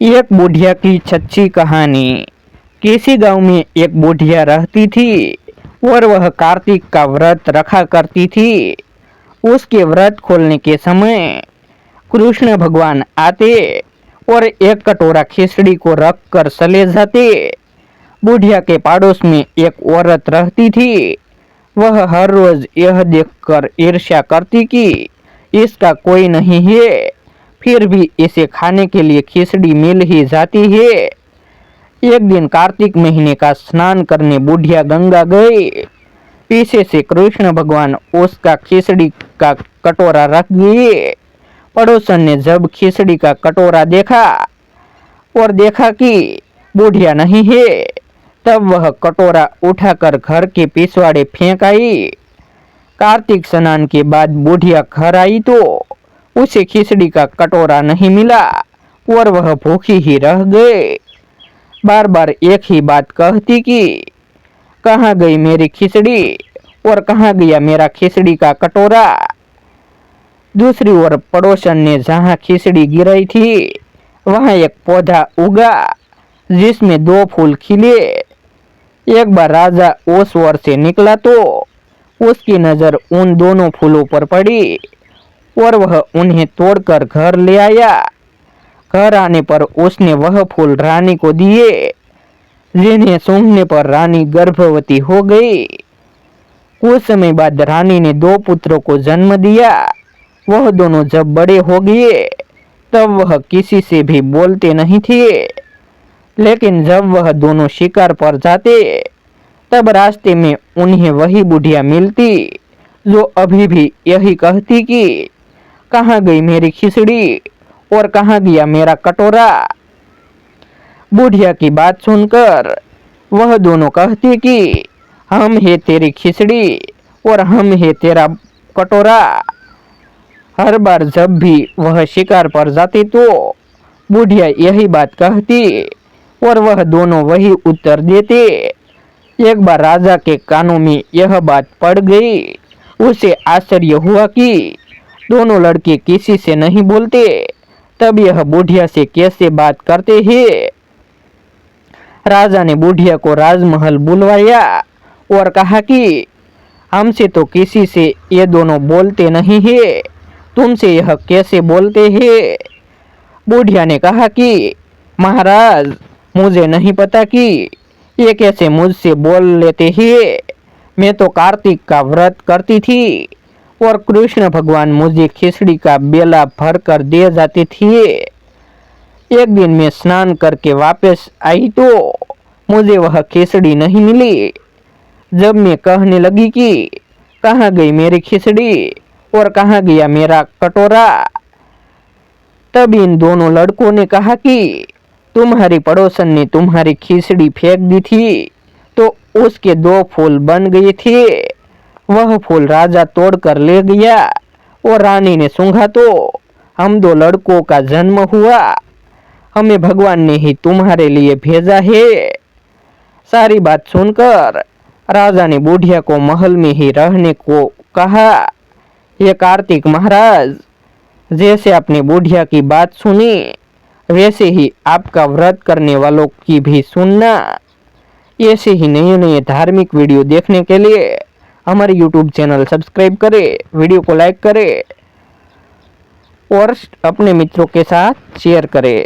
एक बुढ़िया की सच्ची कहानी। किसी गांव में एक बुढ़िया रहती थी और वह कार्तिक का व्रत रखा करती थी। उसके व्रत खोलने के समय कृष्ण भगवान आते और एक कटोरा खिचड़ी को रख कर चले जाते। बुढ़िया के पड़ोस में एक औरत रहती थी। वह हर रोज यह देखकर ईर्ष्या करती कि इसका कोई नहीं है, फिर भी इसे खाने के लिए खिचड़ी मिल ही जाती है। एक दिन कार्तिक महीने का स्नान करने बुढ़िया गंगा गई। पीछे से कृष्ण भगवान उसका खिचड़ी का कटोरा रख गए। पड़ोसन ने जब खिचड़ी का कटोरा देखा और देखा कि बुढ़िया नहीं है, तब वह कटोरा उठाकर घर के पिछवाड़े फेंक आई। कार्तिक स्नान के बाद बुढ़िया घर आई तो उसे खिचड़ी का कटोरा नहीं मिला और वह भूखी ही रह गए। बार बार एक ही बात कहती कि कहाँ गई मेरी खिचड़ी और कहाँ गया मेरा खिचड़ी का कटोरा। दूसरी ओर पड़ोसन ने जहाँ खिचड़ी गिराई थी वहाँ एक पौधा उगा जिसमें 2 फूल खिले। एक बार राजा उस ओर से निकला तो उसकी नजर उन दोनों फूलों पर पड़ी और वह उन्हें तोड़कर घर ले आया। घर आने पर उसने वह फूल रानी को दिए, जिन्हें सूंघने पर रानी गर्भवती हो गई। कुछ समय बाद रानी ने 2 पुत्रों को जन्म दिया। वह दोनों जब बड़े हो गए तब वह किसी से भी बोलते नहीं थे, लेकिन जब वह दोनों शिकार पर जाते तब रास्ते में उन्हें वही बुढ़िया मिलती जो अभी भी यही कहती कि कहाँ गई मेरी खिचड़ी और कहाँ गया मेरा कटोरा। बुढ़िया की बात सुनकर वह दोनों कहती कि हम है तेरी खिचड़ी और हम है तेरा कटोरा। हर बार जब भी वह शिकार पर जाती तो बुढ़िया यही बात कहती और वह दोनों वही उत्तर देते। एक बार राजा के कानों में यह बात पड़ गई। उसे आश्चर्य हुआ कि दोनों लड़के किसी से नहीं बोलते, तब यह बुढ़िया से कैसे बात करते हैं। राजा ने बुढ़िया को राजमहल बुलवाया और कहा कि हमसे तो किसी से ये दोनों बोलते नहीं है, तुमसे यह कैसे बोलते हैं। बुढ़िया ने कहा कि महाराज, मुझे नहीं पता कि ये कैसे मुझसे बोल लेते हैं। मैं तो कार्तिक का व्रत करती थी और कृष्ण भगवान मुझे खिचड़ी का बेला भर कर दे जाते थे। एक दिन मैं स्नान करके वापस आई तो मुझे वह खिचड़ी नहीं मिली। जब मैं कहने लगी कि कहाँ गई मेरी खिचड़ी और कहाँ गया मेरा कटोरा, तब इन दोनों लड़कों ने कहा कि तुम्हारी पड़ोसन ने तुम्हारी खिचड़ी फेंक दी थी तो उसके 2 फूल बन गए थे। वह फूल राजा तोड़कर ले गया और रानी ने सूंघा तो हम 2 लड़कों का जन्म हुआ। हमें भगवान ने ही तुम्हारे लिए भेजा है। सारी बात सुनकर राजा ने बुढ़िया को महल में ही रहने को कहा। ये कार्तिक महाराज, जैसे आपने बुढ़िया की बात सुनी वैसे ही आपका व्रत करने वालों की भी सुनना। ऐसे ही नए नए धार्मिक वीडियो देखने के लिए हमारे YouTube चैनल सब्सक्राइब करें, वीडियो को लाइक करें और अपने मित्रों के साथ शेयर करें।